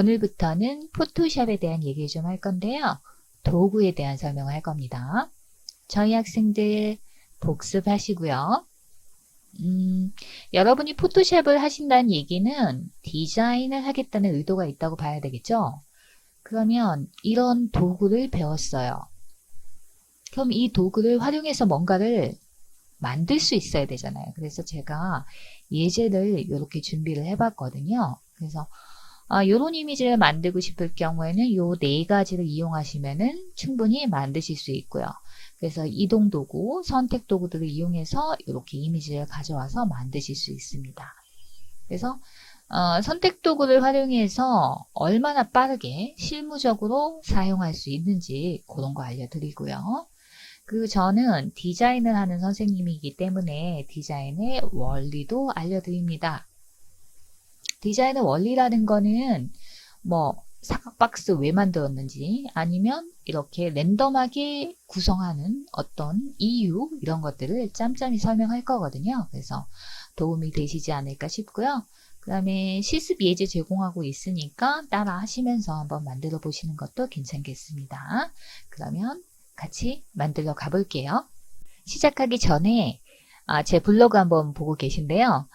오늘부터는 포토샵에 대한 얘기를 좀 할 건데요. 도구에 대한 설명을 할 겁니다. 저희 학생들 복습하시고요. 여러분이 포토샵을 하신다는 얘기는 디자인을 하겠다는 의도가 있다고 봐야 되겠죠? 그러면 이런 도구를 배웠어요. 그럼 이 도구를 활용해서 뭔가를 만들 수 있어야 되잖아요. 그래서 제가 예제를 이렇게 준비를 해봤거든요. 그래서 이런 이미지를 만들고 싶을 경우에는 이 네 가지를 이용하시면은 충분히 만드실 수 있고요. 그래서 이동 도구, 선택 도구들을 이용해서 이렇게 이미지를 가져와서 만드실 수 있습니다. 그래서 선택 도구를 활용해서 얼마나 빠르게 실무적으로 사용할 수 있는지 그런 거 알려드리고요. 그리고 저는 디자인을 하는 선생님이기 때문에 디자인의 원리도 알려드립니다. 디자인의 원리라는 거는 뭐 사각박스 왜 만들었는지 아니면 이렇게 랜덤하게 구성하는 어떤 이유 이런 것들을 짬짬이 설명할 거거든요. 그래서 도움이 되시지 않을까 싶고요. 그 다음에 실습 예제 제공하고 있으니까 따라 하시면서 한번 만들어 보시는 것도 괜찮겠습니다. 그러면 같이 만들어 가볼게요. 시작하기 전에 제 블로그 한번 보고 계신데요.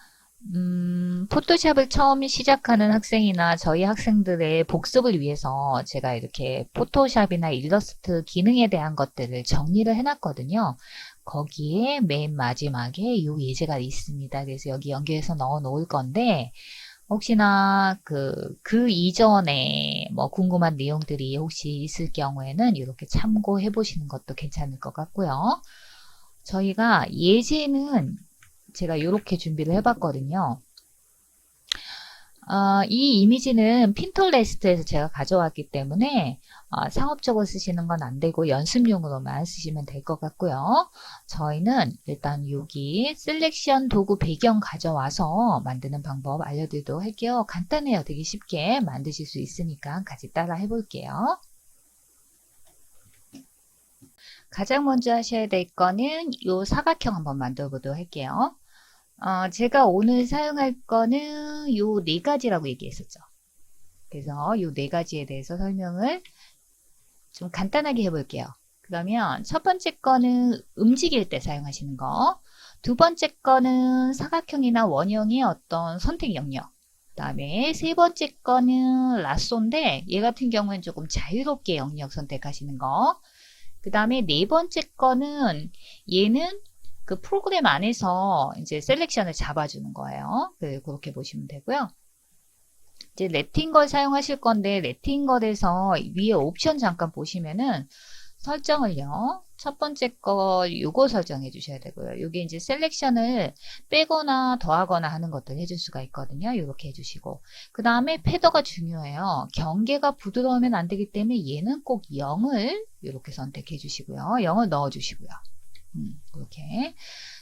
포토샵을 처음 시작하는 학생이나 저희 학생들의 복습을 위해서 제가 이렇게 포토샵이나 일러스트 기능에 대한 것들을 정리를 해놨거든요. 거기에 맨 마지막에 이 예제가 있습니다. 그래서 여기 연결해서 넣어 놓을 건데 혹시나 그 이전에 뭐 궁금한 내용들이 혹시 있을 경우에는 이렇게 참고해 보시는 것도 괜찮을 것 같고요. 저희가 예제는 제가 이렇게 준비를 해봤거든요. 이 이미지는 핀터레스트에서 제가 가져왔기 때문에 상업적으로 쓰시는 건 안 되고 연습용으로만 쓰시면 될 것 같고요. 저희는 일단 여기 셀렉션 도구 배경 가져와서 만드는 방법 알려드리도록 할게요. 간단해요. 되게 쉽게 만드실 수 있으니까 같이 따라 해볼게요. 가장 먼저 하셔야 될 거는 이 사각형 한번 만들어 보도록 할게요. 제가 오늘 사용할 거는 요 네 가지라고 얘기했었죠. 그래서 요 네 가지에 대해서 설명을 좀 간단하게 해볼게요. 그러면 첫 번째 거는 움직일 때 사용하시는 거, 두 번째 거는 사각형이나 원형의 어떤 선택 영역, 그 다음에 세 번째 거는 라쏘인데 얘 같은 경우는 조금 자유롭게 영역 선택하시는 거, 그 다음에 네 번째 거는 얘는 그 프로그램 안에서 이제 셀렉션을 잡아주는 거예요. 그렇게 보시면 되고요. 이제 레팅걸 사용하실 건데 레팅걸에서 위에 옵션 잠깐 보시면은 설정을요. 첫 번째 거 요거 설정해 주셔야 되고요. 이게 이제 셀렉션을 빼거나 더하거나 하는 것들 해줄 수가 있거든요. 이렇게 해주시고 그 다음에 패더가 중요해요. 경계가 부드러우면 안 되기 때문에 얘는 꼭 0을 이렇게 선택해 주시고요. 0을 넣어 주시고요. 그렇게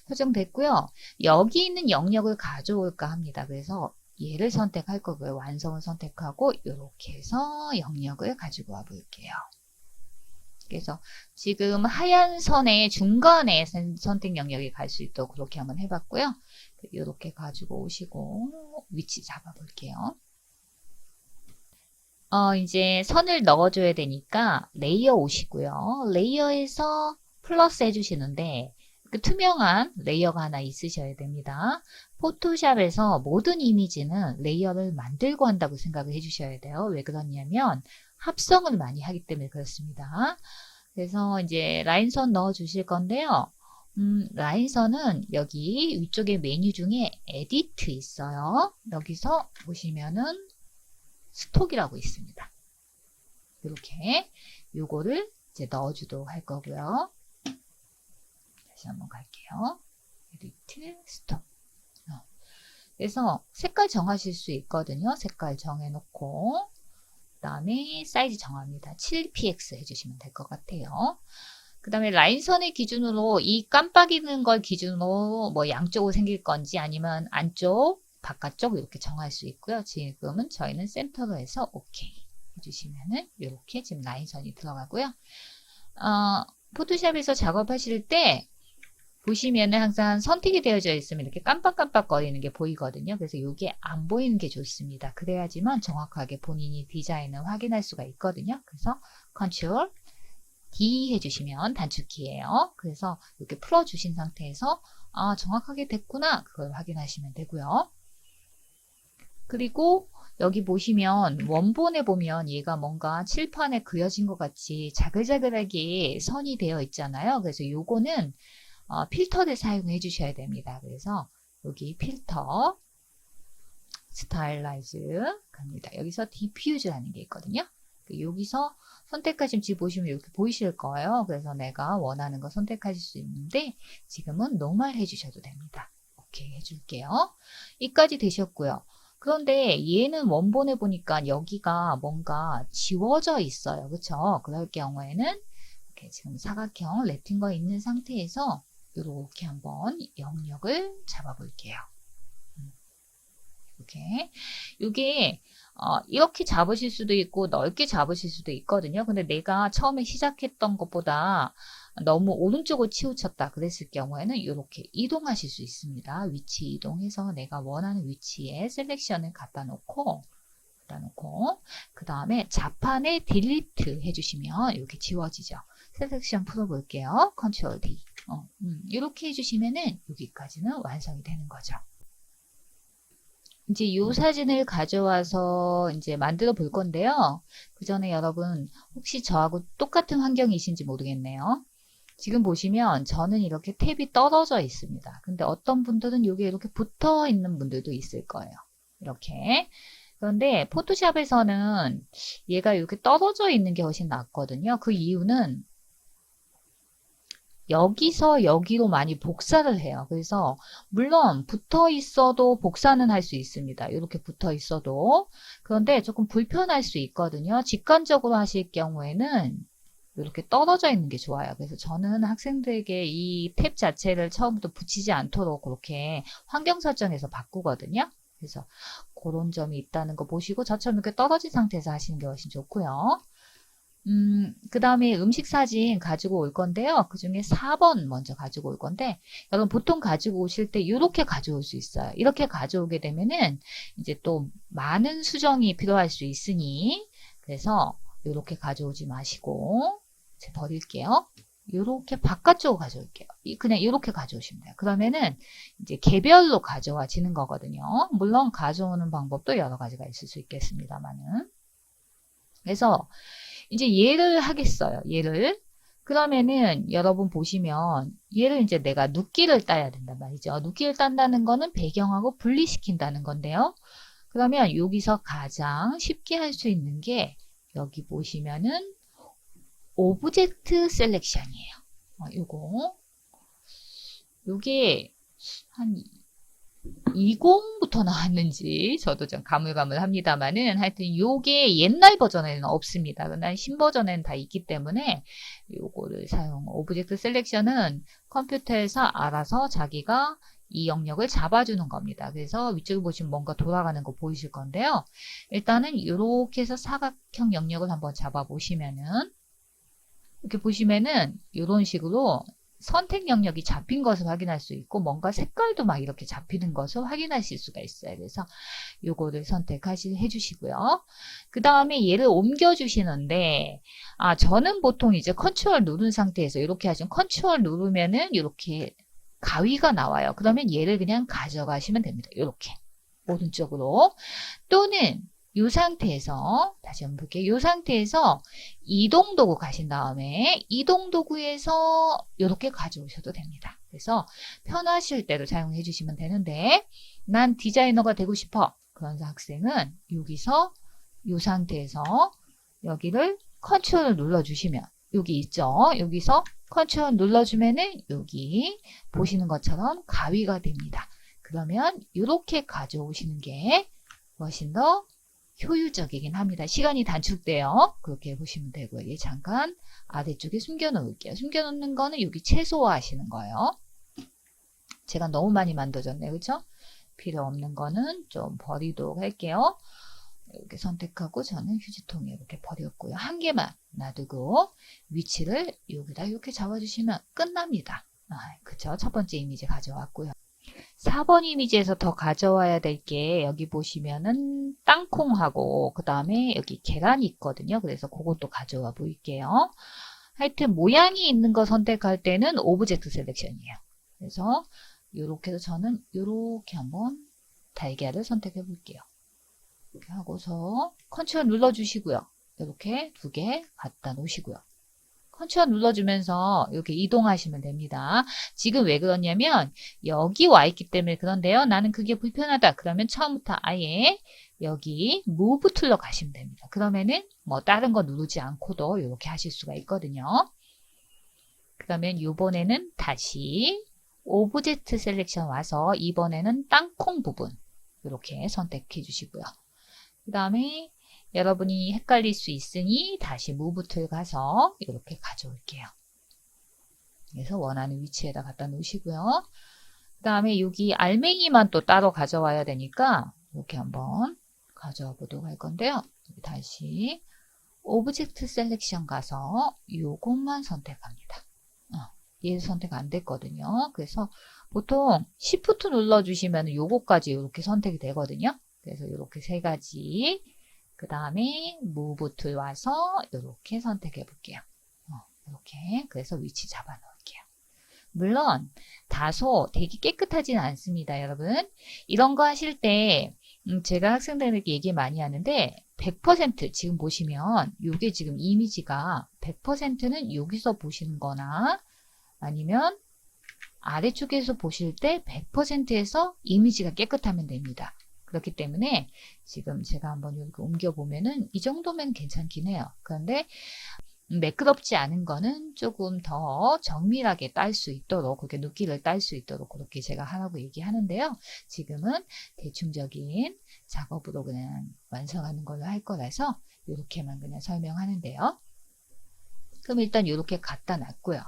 설정됐고요. 여기 있는 영역을 가져올까 합니다. 그래서 얘를 선택할 거고요. 완성을 선택하고 이렇게 해서 영역을 가지고 와 볼게요. 그래서 지금 하얀 선의 중간에 선택 영역이 갈 수 있도록 그렇게 한번 해봤고요. 이렇게 가지고 오시고 위치 잡아 볼게요. 이제 선을 넣어줘야 되니까 레이어 오시고요. 레이어에서 플러스 해주시는데 그 투명한 레이어가 하나 있으셔야 됩니다. 포토샵에서 모든 이미지는 레이어를 만들고 한다고 생각을 해주셔야 돼요. 왜 그러냐면 합성을 많이 하기 때문에 그렇습니다. 그래서 이제 라인선 넣어 주실 건데요. 라인선은 여기 위쪽에 메뉴 중에 에디트 있어요. 여기서 보시면은 스톡이라고 있습니다. 이렇게 요거를 이제 넣어주도록 할 거고요. 다시 한번 갈게요. 에디트 스톡. 그래서 색깔 정하실 수 있거든요. 색깔 정해놓고 그 다음에 사이즈 정합니다. 7px 해주시면 될 것 같아요. 그 다음에 라인선의 기준으로 이 깜빡이는 걸 기준으로 뭐 양쪽으로 생길 건지 아니면 안쪽 바깥쪽 이렇게 정할 수 있고요. 지금은 저희는 센터로 해서 OK 해주시면은 이렇게 지금 라인선이 들어가고요. 포토샵에서 작업하실 때 보시면은 항상 선택이 되어져 있으면 이렇게 깜빡깜빡거리는 게 보이거든요. 그래서 이게 안 보이는 게 좋습니다. 그래야지만 정확하게 본인이 디자인을 확인할 수가 있거든요. 그래서 컨트롤 D 해주시면 단축키예요. 그래서 이렇게 풀어주신 상태에서 정확하게 됐구나 그걸 확인하시면 되고요. 그리고 여기 보시면 원본에 보면 얘가 뭔가 칠판에 그려진 것 같이 자글자글하게 선이 되어 있잖아요. 그래서 요거는 필터를 사용해 주셔야 됩니다. 그래서 여기 필터 스타일라이즈 갑니다. 여기서 디퓨즈라는 게 있거든요. 여기서 선택하시면 지금 보시면 이렇게 보이실 거예요. 그래서 내가 원하는 거 선택하실 수 있는데 지금은 노멀 해주셔도 됩니다. 오케이 해줄게요. 이까지 되셨고요. 그런데 얘는 원본에 보니까 여기가 뭔가 지워져 있어요. 그렇죠? 그럴 경우에는 이렇게 지금 사각형 랩팅거 있는 상태에서 이렇게 한번 영역을 잡아볼게요. 이렇게 이게 이렇게 잡으실 수도 있고 넓게 잡으실 수도 있거든요. 근데 내가 처음에 시작했던 것보다 너무 오른쪽으로 치우쳤다 그랬을 경우에는 이렇게 이동하실 수 있습니다. 위치 이동해서 내가 원하는 위치에 셀렉션을 갖다 놓고 그 다음에 자판에 딜리트 해주시면 이렇게 지워지죠. 셀렉션 풀어볼게요. 컨트롤 D 이렇게 해주시면은 여기까지는 완성이 되는 거죠. 이제 이 사진을 가져와서 이제 만들어 볼 건데요. 그 전에 여러분 혹시 저하고 똑같은 환경이신지 모르겠네요. 지금 보시면 저는 이렇게 탭이 떨어져 있습니다. 근데 어떤 분들은 여기 이렇게 붙어 있는 분들도 있을 거예요. 이렇게. 그런데 포토샵에서는 얘가 이렇게 떨어져 있는 게 훨씬 낫거든요. 그 이유는 여기서 여기로 많이 복사를 해요. 그래서 물론 붙어 있어도 복사는 할 수 있습니다. 이렇게 붙어 있어도. 그런데 조금 불편할 수 있거든요. 직관적으로 하실 경우에는 이렇게 떨어져 있는 게 좋아요. 그래서 저는 학생들에게 이 탭 자체를 처음부터 붙이지 않도록 그렇게 환경 설정에서 바꾸거든요. 그래서 그런 점이 있다는 거 보시고 저처럼 이렇게 떨어진 상태에서 하시는 게 훨씬 좋고요. 그 다음에 음식 사진 가지고 올 건데요. 그 중에 4번 먼저 가지고 올 건데, 여러분 보통 가지고 오실 때 이렇게 가져올 수 있어요. 이렇게 가져오게 되면은 이제 또 많은 수정이 필요할 수 있으니, 그래서 이렇게 가져오지 마시고, 이제 버릴게요. 이렇게 바깥쪽으로 가져올게요. 그냥 이렇게 가져오시면 돼요. 그러면은 이제 개별로 가져와지는 거거든요. 물론 가져오는 방법도 여러 가지가 있을 수 있겠습니다만은. 그래서 이제 얘를 하겠어요. 얘를. 그러면은 여러분 보시면 얘를 이제 내가 눕기를 따야 된단 말이죠. 눕기를 딴다는 거는 배경하고 분리시킨다는 건데요. 그러면 여기서 가장 쉽게 할 수 있는 게 여기 보시면은 오브젝트 셀렉션이에요. 요게 한 20부터 나왔는지 저도 좀 가물가물합니다만은 하여튼 요게 옛날 버전에는 없습니다. 그러나 신버전에는 다 있기 때문에 요거를 오브젝트 셀렉션은 컴퓨터에서 알아서 자기가 이 영역을 잡아주는 겁니다. 그래서 위쪽에 보시면 뭔가 돌아가는 거 보이실 건데요. 일단은 이렇게 해서 사각형 영역을 한번 잡아보시면은 이렇게 보시면은 이런 식으로 선택 영역이 잡힌 것을 확인할 수 있고 뭔가 색깔도 막 이렇게 잡히는 것을 확인하실 수가 있어요. 그래서 요거를 해주시고요. 그 다음에 얘를 옮겨 주시는데 저는 보통 이제 컨트롤 누른 상태에서 이렇게 하시면 컨트롤 누르면은 이렇게 가위가 나와요. 그러면 얘를 그냥 가져가시면 됩니다. 이렇게 오른쪽으로 또는 이 상태에서 다시 한번 볼게요. 이 상태에서 이동 도구 가신 다음에 이동 도구에서 이렇게 가져오셔도 됩니다. 그래서 편하실 대로 사용해 주시면 되는데 난 디자이너가 되고 싶어. 그런 학생은 여기서 이 상태에서 여기를 컨트롤을 눌러주시면 여기 있죠. 여기서 컨트롤 눌러주면은 여기 보시는 것처럼 가위가 됩니다. 그러면 이렇게 가져오시는 게 훨씬 더 효율적이긴 합니다. 시간이 단축돼요. 그렇게 보시면 되고요. 얘 잠깐 아래쪽에 숨겨 놓을게요. 숨겨 놓는 거는 여기 최소화 하시는 거예요. 제가 너무 많이 만들어졌네요. 그렇죠? 필요 없는 거는 좀 버리도록 할게요. 이렇게 선택하고 저는 휴지통에 이렇게 버렸고요. 한 개만 놔두고 위치를 여기다 이렇게 잡아주시면 끝납니다. 그쵸. 첫 번째 이미지 가져왔고요. 4번 이미지에서 더 가져와야 될 게 여기 보시면은 땅콩하고 그 다음에 여기 계란이 있거든요. 그래서 그것도 가져와 볼게요. 하여튼 모양이 있는 거 선택할 때는 오브젝트 셀렉션이에요. 그래서 이렇게 해서 저는 이렇게 한번 달걀을 선택해 볼게요. 이렇게 하고서 컨트롤 눌러주시고요. 이렇게 두 개 갖다 놓으시고요. 컨트롤 눌러주면서 이렇게 이동하시면 됩니다. 지금 왜 그러냐면 여기 와 있기 때문에 그런데요. 나는 그게 불편하다. 그러면 처음부터 아예 여기 Move 툴로 가시면 됩니다. 그러면은 뭐 다른 거 누르지 않고도 이렇게 하실 수가 있거든요. 그러면 이번에는 다시 오브젝트 셀렉션 와서 이번에는 땅콩 부분 이렇게 선택해 주시고요. 그 다음에 여러분이 헷갈릴 수 있으니 다시 Move 툴 가서 이렇게 가져올게요. 그래서 원하는 위치에다 갖다 놓으시고요. 그 다음에 여기 알맹이만 또 따로 가져와야 되니까 이렇게 한번 가져와 보도록 할 건데요. 다시 오브젝트 셀렉션 가서 요것만 선택합니다. 얘 선택 안 됐거든요. 그래서 보통 Shift 눌러주시면 요것까지 이렇게 선택이 되거든요. 그래서 이렇게 세 가지 그 다음에 Move 툴 와서 이렇게 선택해 볼게요. 이렇게 그래서 위치 잡아 놓을게요. 물론 다소 되게 깨끗하지는 않습니다. 여러분 이런 거 하실 때 제가 학생들에게 얘기 많이 하는데 100% 지금 보시면 이게 지금 이미지가 100%는 여기서 보시는 거나 아니면 아래쪽에서 보실 때 100%에서 이미지가 깨끗하면 됩니다. 그렇기 때문에 지금 제가 한번 이렇게 옮겨보면은 이 정도면 괜찮긴 해요. 그런데 매끄럽지 않은 거는 조금 더 정밀하게 딸 수 있도록 그렇게 눕기를 딸 수 있도록 그렇게 제가 하라고 얘기하는데요. 지금은 대충적인 작업으로 그냥 완성하는 걸로 할 거라서 이렇게만 그냥 설명하는데요. 그럼 일단 이렇게 갖다 놨고요.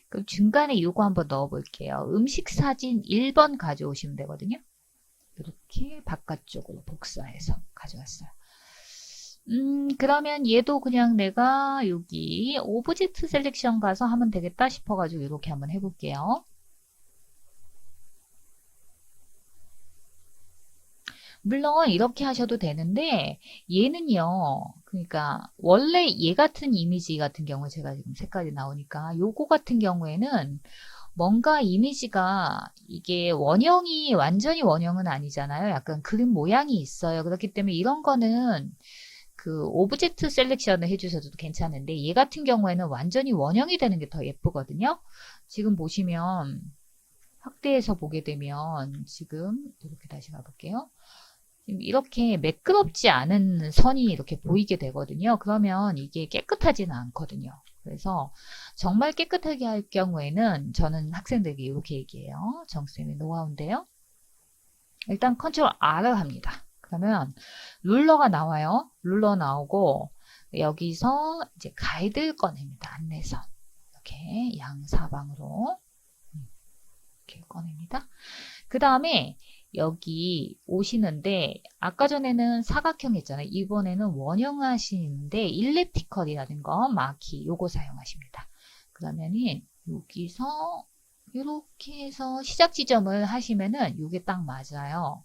그럼 중간에 이거 한번 넣어 볼게요. 음식 사진 1번 가져오시면 되거든요. 이렇게 바깥쪽으로 복사해서 가져왔어요. 그러면 얘도 그냥 내가 여기 오브젝트 셀렉션 가서 하면 되겠다 싶어가지고 이렇게 한번 해볼게요. 물론 이렇게 하셔도 되는데 얘는요. 그러니까 원래 얘 같은 이미지 같은 경우에 제가 지금 색깔이 나오니까 요거 같은 경우에는 뭔가 이미지가 이게 원형이 완전히 원형은 아니잖아요. 약간 그림 모양이 있어요. 그렇기 때문에 이런 거는 그 오브젝트 셀렉션을 해주셔도 괜찮은데 얘 같은 경우에는 완전히 원형이 되는 게 더 예쁘거든요. 지금 보시면 확대해서 보게 되면 지금 이렇게 다시 가볼게요. 지금 이렇게 매끄럽지 않은 선이 이렇게 보이게 되거든요. 그러면 이게 깨끗하지는 않거든요. 그래서 정말 깨끗하게 할 경우에는 저는 학생들에게 이렇게 얘기해요. 정쌤의 노하우인데요. 일단 컨트롤 R을 합니다. 그러면 룰러가 나와요. 룰러 나오고 여기서 이제 가이드를 꺼냅니다. 안내선. 이렇게 양사방으로 이렇게 꺼냅니다. 그 다음에 여기 오시는데 아까 전에는 사각형 했잖아요. 이번에는 원형 하시는데 일리프티컬이라는 거 마키 요거 사용하십니다. 그러면은 여기서 이렇게 해서 시작 지점을 하시면은 이게 딱 맞아요.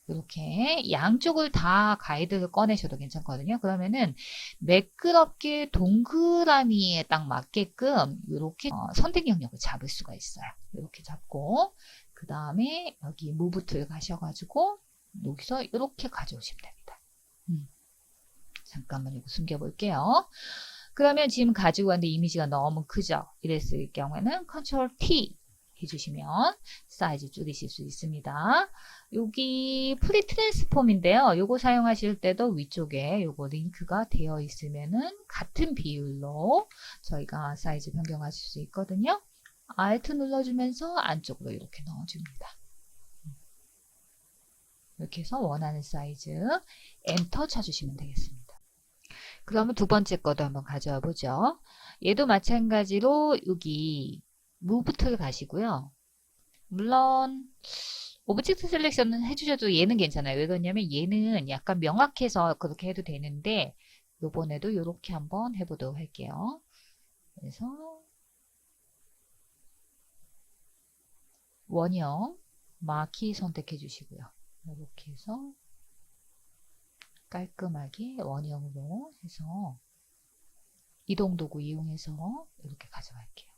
이렇게 양쪽을 다 가이드를 꺼내셔도 괜찮거든요. 그러면은 매끄럽게 동그라미에 딱 맞게끔 이렇게 선택 영역을 잡을 수가 있어요. 이렇게 잡고 그 다음에 여기 무브 툴 가셔가지고 여기서 이렇게 가져오시면 됩니다. 잠깐만 이거 숨겨볼게요. 그러면 지금 가지고 왔는데 이미지가 너무 크죠? 이랬을 경우에는 컨트롤 T 해주시면 사이즈 줄이실 수 있습니다. 여기 프리 트랜스폼인데요. 요거 사용하실 때도 위쪽에 요거 링크가 되어 있으면은 같은 비율로 저희가 사이즈 변경하실 수 있거든요. Alt 눌러주면서 안쪽으로 이렇게 넣어줍니다. 이렇게 해서 원하는 사이즈 엔터 쳐주시면 되겠습니다. 그러면 두 번째 거도 한번 가져와 보죠. 얘도 마찬가지로 여기 무브 툴 가시고요. 물론 오브젝트 셀렉션은 해주셔도 얘는 괜찮아요. 왜 그러냐면 얘는 약간 명확해서 그렇게 해도 되는데 요번에도 이렇게 한번 해보도록 할게요. 그래서 원형 마키 선택해 주시고요. 이렇게 해서 깔끔하게 원형으로 해서 이동 도구 이용해서 이렇게 가져갈게요.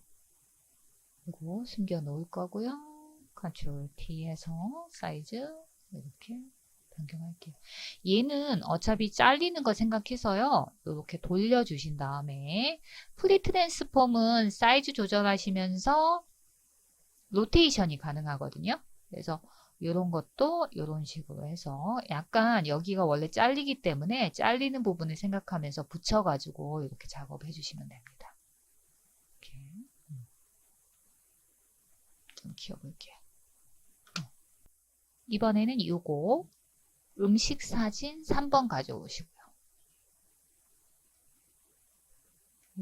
그리고 숨겨 놓을 거고요. 컨트롤 T 해서 사이즈 이렇게 변경할게요. 얘는 어차피 잘리는 거 생각해서요. 이렇게 돌려주신 다음에 프리 트랜스폼은 사이즈 조절하시면서 로테이션이 가능하거든요. 그래서 이런 것도 이런 식으로 해서 약간 여기가 원래 잘리기 때문에 잘리는 부분을 생각하면서 붙여가지고 이렇게 작업해 주시면 됩니다. 이렇게 좀 키워볼게요. 이번에는 이거 음식 사진 3번 가져오시고요.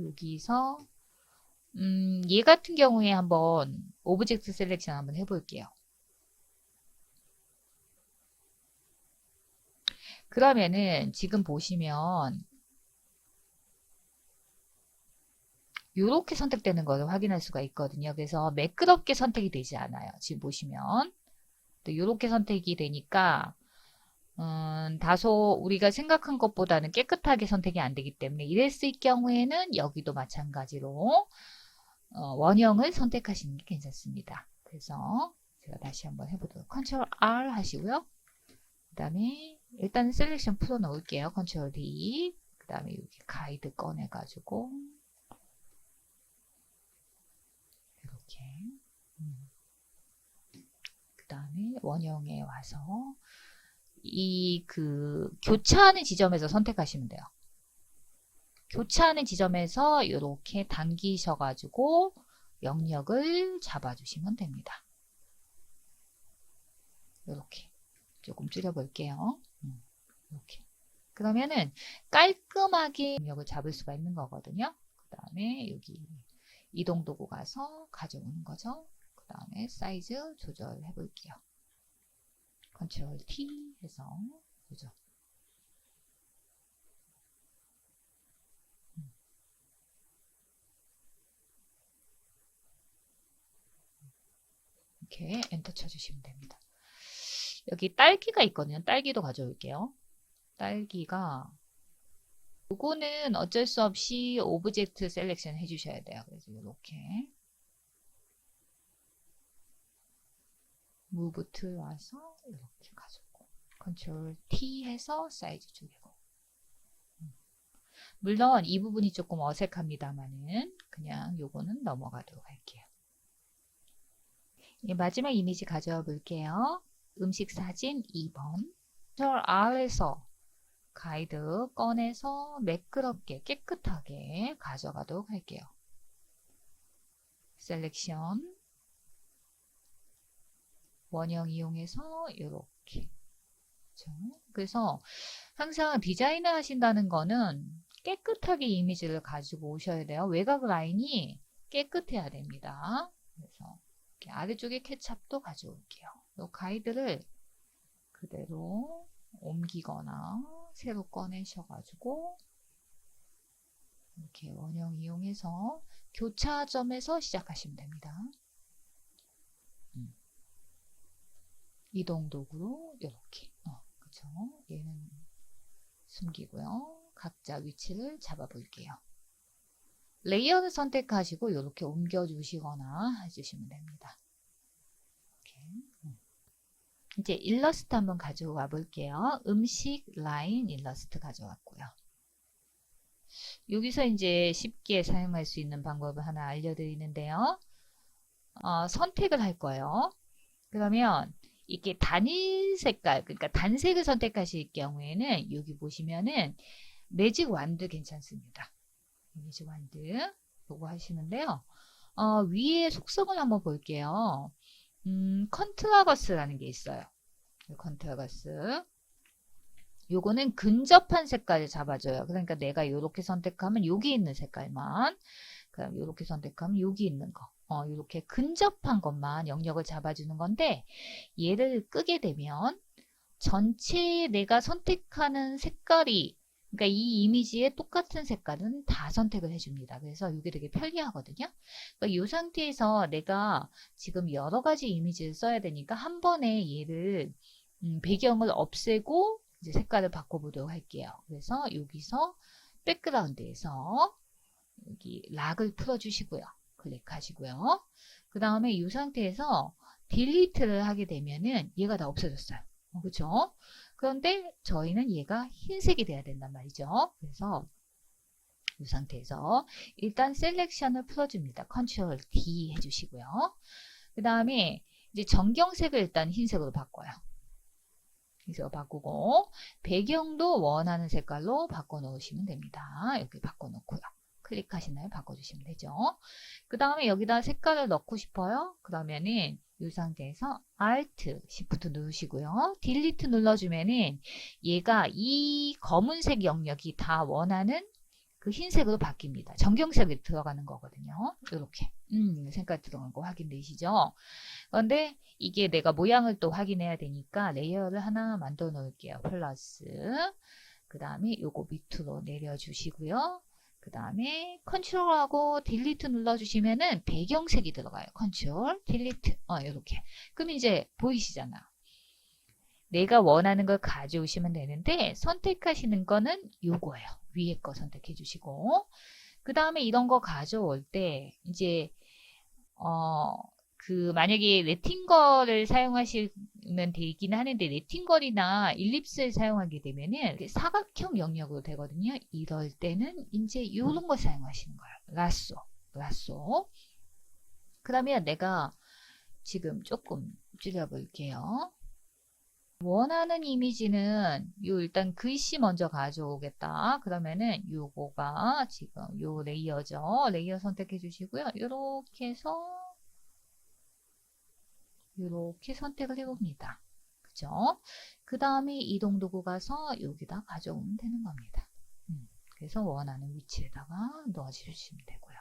여기서 얘 같은 경우에 한번 오브젝트 셀렉션 한번 해볼게요. 그러면은 지금 보시면 이렇게 선택되는 것을 확인할 수가 있거든요. 그래서 매끄럽게 선택이 되지 않아요. 지금 보시면 또 이렇게 선택이 되니까 다소 우리가 생각한 것보다는 깨끗하게 선택이 안 되기 때문에 이랬을 경우에는 여기도 마찬가지로 원형을 선택하시는 게 괜찮습니다. 그래서 제가 다시 한번 해보도록 컨트롤 R 하시고요. 그 다음에 일단 셀렉션 풀어 놓을게요. 컨트롤 D. 그 다음에 여기 가이드 꺼내가지고 이렇게 그 다음에 원형에 와서 이 교차하는 지점에서 선택하시면 돼요. 교차하는 지점에서 이렇게 당기셔가지고 영역을 잡아주시면 됩니다. 이렇게 조금 줄여볼게요. 이렇게. 그러면은 깔끔하게 영역을 잡을 수가 있는 거거든요. 그 다음에 여기 이동 도구 가서 가져오는 거죠. 그 다음에 사이즈 조절해 볼게요. 컨트롤 T 해서 조절. 이렇게 엔터 쳐주시면 됩니다. 여기 딸기가 있거든요. 딸기도 가져올게요. 딸기가 요거는 어쩔 수 없이 오브젝트 셀렉션 해주셔야 돼요. 그래서 이렇게 무브 툴 와서 이렇게 가져오고 컨트롤 T 해서 사이즈 줄이고 물론 이 부분이 조금 어색합니다만은 그냥 요거는 넘어가도록 할게요. 마지막 이미지 가져와 볼게요. 음식 사진 2번 컨트롤 R에서 가이드 꺼내서 매끄럽게 깨끗하게 가져가도록 할게요. 셀렉션 원형 이용해서 이렇게 그래서 항상 디자인을 하신다는 거는 깨끗하게 이미지를 가지고 오셔야 돼요. 외곽 라인이 깨끗해야 됩니다. 그래서 이렇게 아래쪽에 케찹도 가져올게요. 이 가이드를 그대로 옮기거나 새로 꺼내셔가지고 이렇게 원형 이용해서 교차점에서 시작하시면 됩니다. 이동 도구로 이렇게 그쵸? 얘는 숨기고요. 각자 위치를 잡아 볼게요. 레이어를 선택하시고 이렇게 옮겨 주시거나 해주시면 됩니다. 이렇게. 이제 일러스트 한번 가져와 볼게요. 음식 라인 일러스트 가져왔고요. 여기서 이제 쉽게 사용할 수 있는 방법을 하나 알려드리는데요. 선택을 할 거예요. 그러면 이게 단일 색깔, 그러니까 단색을 선택하실 경우에는 여기 보시면은 매직 완드 괜찮습니다. 매직 완드 요거 하시는데요. 위에 속성을 한번 볼게요. 컨트라거스라는 게 있어요. 컨트라거스. 요거는 근접한 색깔을 잡아줘요. 그러니까 내가 이렇게 선택하면 여기 있는 색깔만, 그럼 이렇게 선택하면 여기 있는 거. 이렇게 근접한 것만 영역을 잡아주는 건데 얘를 끄게 되면 전체 내가 선택하는 색깔이 그러니까 이 이미지에 똑같은 색깔은 다 선택을 해줍니다. 그래서 이게 되게 편리하거든요. 그러니까 이 상태에서 내가 지금 여러 가지 이미지를 써야 되니까 한 번에 얘를 배경을 없애고 이제 색깔을 바꿔보도록 할게요. 그래서 여기서 백그라운드에서 여기 락을 풀어주시고요. 클릭하시고요. 그 다음에 이 상태에서 딜리트를 하게 되면은 얘가 다 없어졌어요. 그렇죠? 그런데 저희는 얘가 흰색이 돼야 된단 말이죠. 그래서 이 상태에서 일단 셀렉션을 풀어줍니다. 컨트롤 D 해주시고요. 그 다음에 이제 전경색을 일단 흰색으로 바꿔요. 흰색으로 바꾸고 배경도 원하는 색깔로 바꿔 놓으시면 됩니다. 이렇게 바꿔 놓고요. 클릭하시나요? 바꿔주시면 되죠. 그 다음에 여기다 색깔을 넣고 싶어요. 그러면은 이 상태에서 Alt, Shift 누르시고요. Delete 눌러주면은 얘가 이 검은색 영역이 다 원하는 그 흰색으로 바뀝니다. 전경색이 들어가는 거거든요. 이렇게 색깔 들어간 거 확인되시죠? 그런데 이게 내가 모양을 또 확인해야 되니까 레이어를 하나 만들어 놓을게요. 플러스 그 다음에 요거 밑으로 내려주시고요. 그 다음에 컨트롤하고 딜리트 눌러주시면은 배경색이 들어가요. 컨트롤, 딜리트, 이렇게. 그럼 이제 보이시잖아. 내가 원하는 걸 가져오시면 되는데 선택하시는 거는 요거예요. 위에 거 선택해 주시고 그 다음에 이런 거 가져올 때 이제 만약에 레팅걸을 사용하시면 되긴 하는데 레팅걸이나 일립스를 사용하게 되면은 사각형 영역으로 되거든요. 이럴 때는 이제 이런 거 사용하시는 거예요. 라쏘. 그러면 내가 지금 조금 줄여볼게요. 원하는 이미지는 일단 글씨 먼저 가져오겠다. 그러면은 요거가 지금 요 레이어죠. 레이어 선택해 주시고요. 요렇게 해서 이렇게 선택을 해봅니다. 그죠? 그 다음에 이동 도구 가서 여기다 가져오면 되는 겁니다. 그래서 원하는 위치에다가 넣어주시면 되고요.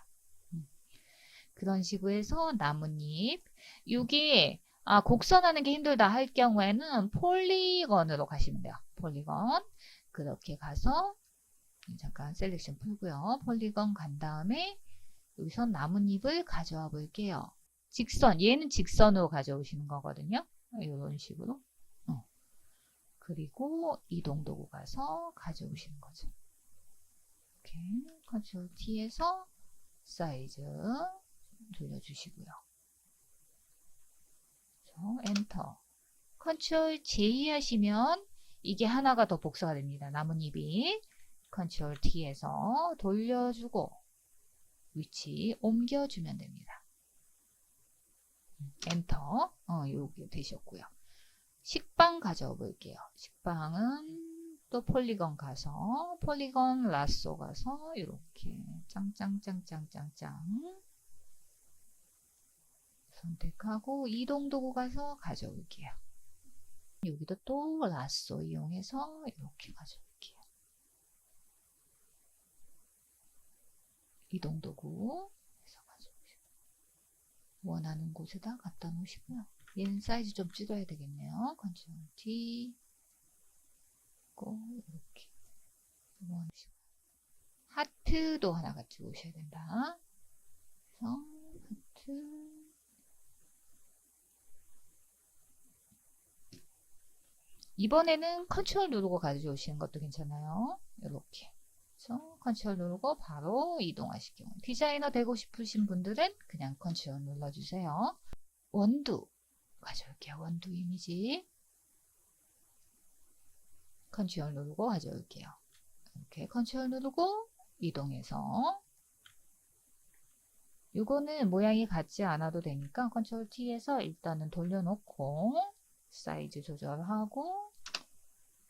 그런 식으로 해서 나뭇잎. 이게 곡선하는 게 힘들다 할 경우에는 폴리건으로 가시면 돼요. 폴리건. 그렇게 가서 잠깐 셀렉션 풀고요. 폴리건 간 다음에 여기서 나뭇잎을 가져와 볼게요. 얘는 직선으로 가져오시는 거거든요. 이런 식으로. 그리고 이동 도구 가서 가져오시는 거죠. 이렇게 컨트롤 T에서 사이즈 돌려주시고요. 엔터. 컨트롤 J 하시면 이게 하나가 더 복사가 됩니다. 나뭇잎이. 컨트롤 T에서 돌려주고 위치 옮겨주면 됩니다. 엔터. 요게 되셨고요. 식빵 가져와 볼게요. 식빵은 또 폴리건 가서 폴리건 라쏘 가서 이렇게 짱짱짱짱짱짱 선택하고 이동 도구 가서 가져올게요. 여기도 또 라쏘 이용해서 이렇게 가져올게요. 이동 도구 해서 가져오시고 원하는 곳에다 갖다 놓으시고요. 얘는 사이즈 좀 줄여야 되겠네요. 컨트롤 T 이렇게 원하시고 하트도 하나 같이 오셔야 된다. 그래서 하트 이번에는 컨트롤 누르고 가져오시는 것도 괜찮아요. 이렇게 그래서 컨트롤 누르고 바로 이동하실 경우 디자이너 되고 싶으신 분들은 그냥 컨트롤 눌러주세요. 원두 가져올게요. 원두 이미지 컨트롤 누르고 가져올게요. 이렇게 컨트롤 누르고 이동해서 이거는 모양이 같지 않아도 되니까 컨트롤 T에서 일단은 돌려놓고 사이즈 조절하고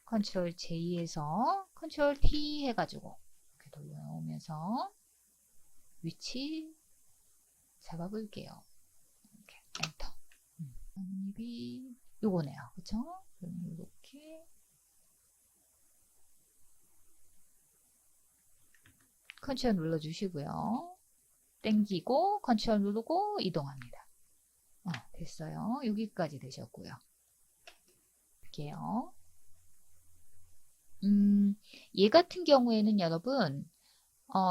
컨트롤 J에서 컨트롤 T 해가지고 이렇게 돌려놓으면서 위치 잡아볼게요. 이렇게 엔터. 나뭇잎이 요거네요. 그쵸? 이렇게 컨트롤 눌러주시고요. 땡기고 컨트롤 누르고 이동합니다. 됐어요. 여기까지 되셨고요. 볼게요. 얘 같은 경우에는 여러분,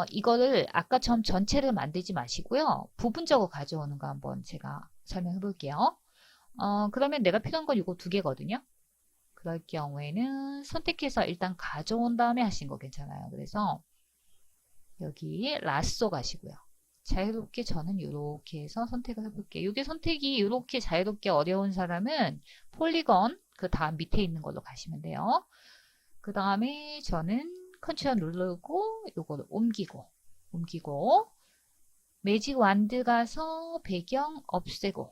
이거를 아까처럼 전체를 만들지 마시고요. 부분적으로 가져오는 거 한번 제가 설명해 볼게요. 그러면 내가 필요한 건 이거 두 개거든요. 그럴 경우에는 선택해서 일단 가져온 다음에 하신 거 괜찮아요. 그래서 여기 라쏘 가시고요. 자유롭게 저는 이렇게 해서 선택을 해볼게요. 이게 선택이 이렇게 자유롭게 어려운 사람은 폴리건 그 다음 밑에 있는 걸로 가시면 돼요. 그 다음에 저는 컨트롤 누르고 요거를 옮기고 매직 완드 가서 배경 없애고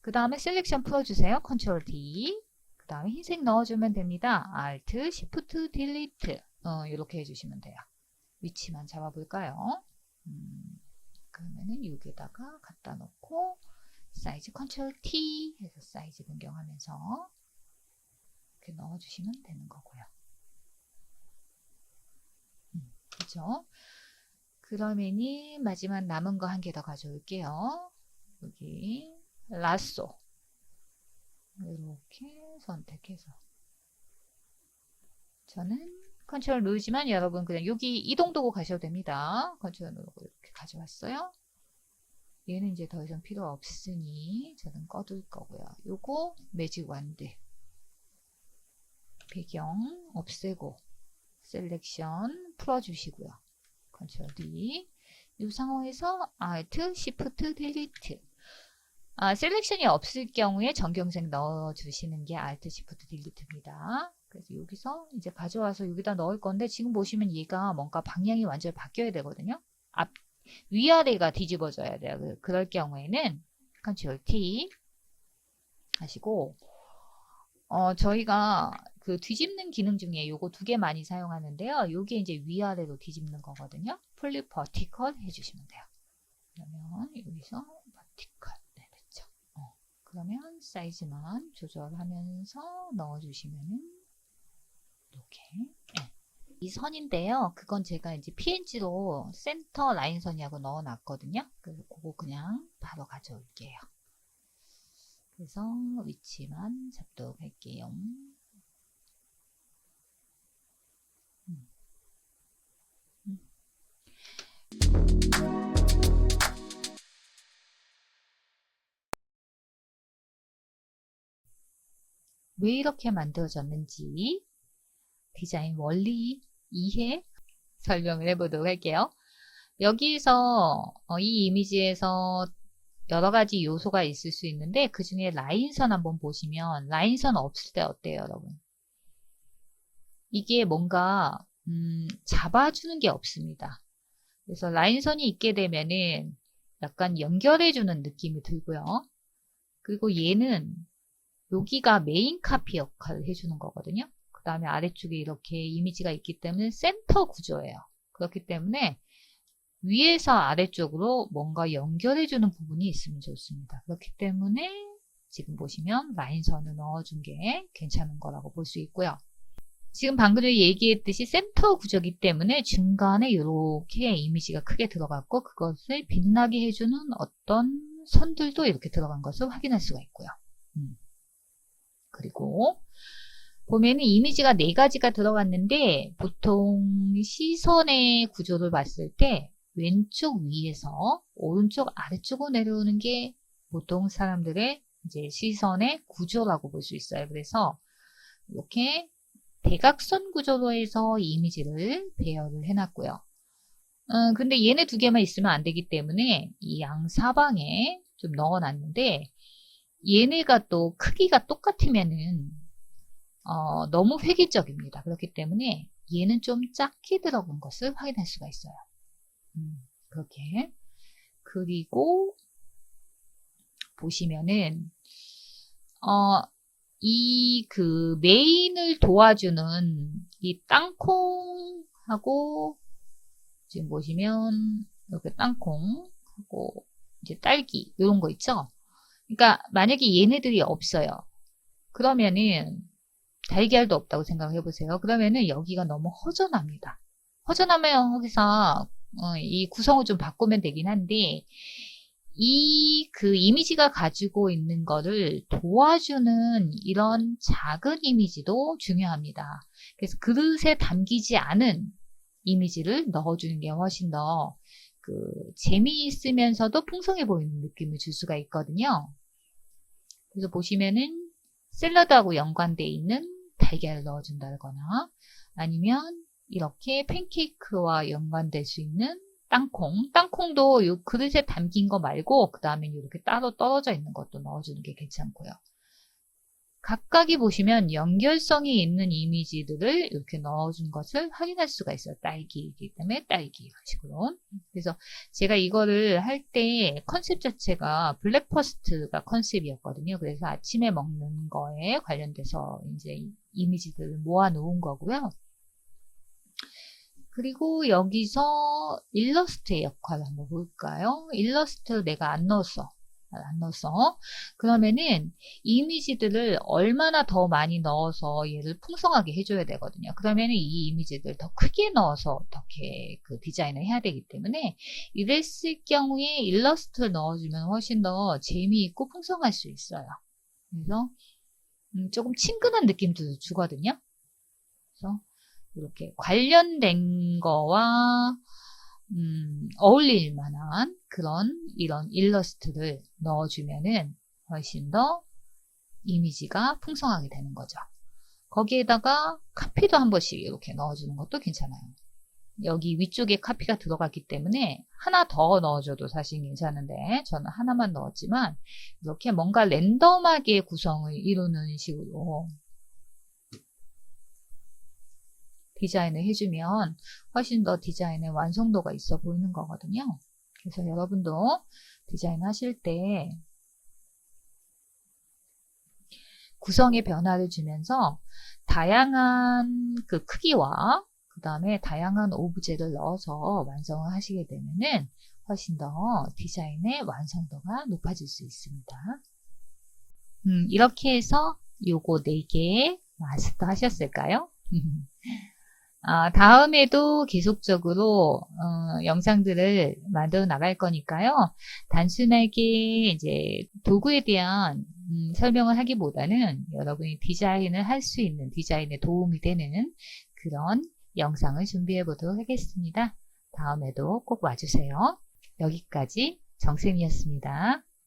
그 다음에 셀렉션 풀어주세요. 컨트롤 D 그 다음에 흰색 넣어주면 됩니다. Alt, Shift, Delete 이렇게 해주시면 돼요. 위치만 잡아볼까요? 그러면은 여기에다가 갖다 놓고 사이즈 컨트롤 T 해서 사이즈 변경하면서 이렇게 넣어주시면 되는 거고요. 그죠? 그러면이 마지막 남은 거 한 개 더 가져올게요. 여기 라쏘 이렇게 선택해서 저는 컨트롤 누르지만 여러분 그냥 여기 이동 도구 가셔도 됩니다. 컨트롤 누르고 이렇게 가져왔어요. 얘는 이제 더 이상 필요 없으니 저는 꺼둘 거고요. 요거 매직 완드 배경 없애고 셀렉션 풀어주시고요. 컨트롤 D 이 상황에서 Alt, Shift, Delete 셀렉션이 없을 경우에 정경색 넣어주시는 게 Alt, Shift, Delete입니다. 그래서 여기서 이제 가져와서 여기다 넣을 건데 지금 보시면 얘가 뭔가 방향이 완전히 바뀌어야 되거든요. 위아래가 뒤집어져야 돼요. 그럴 경우에는 Ctrl T 하시고 저희가 그 뒤집는 기능 중에 요거 두 개 많이 사용하는데요. 요게 이제 위아래로 뒤집는 거거든요. 플립 버티컬 해주시면 돼요. 그러면 여기서 버티컬 네, 됐죠. 그러면 사이즈만 조절하면서 넣어주시면은 이렇게 네. 이 선인데요. 그건 제가 이제 PNG로 센터 라인 선이라고 넣어놨거든요. 그래서 그거 그냥 바로 가져올게요. 그래서 위치만 잡도록 할게요. 왜 이렇게 만들어졌는지 디자인 원리 이해 설명을 해보도록 할게요. 여기서 이 이미지에서 여러 가지 요소가 있을 수 있는데 그 중에 라인선 한번 보시면 라인선 없을 때 어때요, 여러분? 이게 뭔가 잡아주는 게 없습니다. 그래서 라인선이 있게 되면은 약간 연결해주는 느낌이 들고요. 그리고 얘는 여기가 메인 카피 역할을 해주는 거거든요. 그 다음에 아래쪽에 이렇게 이미지가 있기 때문에 센터 구조예요. 그렇기 때문에 위에서 아래쪽으로 뭔가 연결해주는 부분이 있으면 좋습니다. 그렇기 때문에 지금 보시면 라인선을 넣어준 게 괜찮은 거라고 볼 수 있고요. 지금 방금 전에 얘기했듯이 센터 구조이기 때문에 중간에 이렇게 이미지가 크게 들어갔고 그것을 빛나게 해주는 어떤 선들도 이렇게 들어간 것을 확인할 수가 있고요. 그리고 보면은 이미지가 4가지가 들어갔는데 보통 시선의 구조를 봤을 때 왼쪽 위에서 오른쪽 아래쪽으로 내려오는 게 보통 사람들의 이제 시선의 구조라고 볼 수 있어요. 그래서 이렇게 대각선 구조로 해서 이 이미지를 배열을 해놨고요. 근데 얘네 두 개만 있으면 안 되기 때문에 이 양사방에 좀 넣어놨는데 얘네가 또 크기가 똑같으면은 너무 획일적입니다. 그렇기 때문에 얘는 좀 작게 들어간 것을 확인할 수가 있어요. 그렇게. 그리고 보시면은 이 그 메인을 도와주는 이 땅콩하고 지금 보시면 이렇게 땅콩하고 이제 딸기 이런 거 있죠. 그러니까 만약에 얘네들이 없어요. 그러면은 달걀도 없다고 생각을 해보세요. 그러면은 여기가 너무 허전합니다. 허전하면 여기서 이 구성을 좀 바꾸면 되긴 한데 그 이미지가 가지고 있는 거를 도와주는 이런 작은 이미지도 중요합니다. 그래서 그릇에 담기지 않은 이미지를 넣어주는 게 훨씬 더 재미있으면서도 풍성해 보이는 느낌을 줄 수가 있거든요. 그래서 보시면은 샐러드하고 연관되어 있는 달걀을 넣어준다거나 아니면 이렇게 팬케이크와 연관될 수 있는 땅콩도 이 그릇에 담긴 거 말고 그 다음에 이렇게 따로 떨어져 있는 것도 넣어주는 게 괜찮고요. 각각이 보시면 연결성이 있는 이미지들을 이렇게 넣어준 것을 확인할 수가 있어요. 딸기이기 때문에 딸기 이런 식으로. 그래서 제가 이거를 할 때 컨셉 자체가 블랙퍼스트가 컨셉이었거든요. 그래서 아침에 먹는 거에 관련돼서 이제 이미지들을 모아 놓은 거고요. 그리고 여기서 일러스트의 역할을 한번 볼까요? 일러스트 내가 안 넣었어. 그러면은 이미지들을 얼마나 더 많이 넣어서 얘를 풍성하게 해줘야 되거든요. 그러면은 이 이미지들 더 크게 넣어서 어떻게 디자인을 해야 되기 때문에 이랬을 경우에 일러스트를 넣어주면 훨씬 더 재미있고 풍성할 수 있어요. 그래서 조금 친근한 느낌도 주거든요. 그래서 이렇게 관련된 거와 어울릴 만한 이런 일러스트를 넣어주면은 훨씬 더 이미지가 풍성하게 되는 거죠. 거기에다가 카피도 한 번씩 이렇게 넣어주는 것도 괜찮아요. 여기 위쪽에 카피가 들어갔기 때문에 하나 더 넣어줘도 사실 괜찮은데 저는 하나만 넣었지만 이렇게 뭔가 랜덤하게 구성을 이루는 식으로 디자인을 해주면 훨씬 더 디자인의 완성도가 있어 보이는 거거든요. 그래서 여러분도 디자인 하실 때 구성의 변화를 주면서 다양한 크기와 그 다음에 다양한 오브제를 넣어서 완성을 하시게 되면은 훨씬 더 디자인의 완성도가 높아질 수 있습니다. 이렇게 해서 요거 4개 마스터 하셨을까요? 다음에도 계속적으로 영상들을 만들어 나갈 거니까요. 단순하게 이제 도구에 대한 설명을 하기보다는 여러분이 디자인을 할 수 있는 디자인에 도움이 되는 그런 영상을 준비해 보도록 하겠습니다. 다음에도 꼭 와주세요. 여기까지 정쌤이었습니다.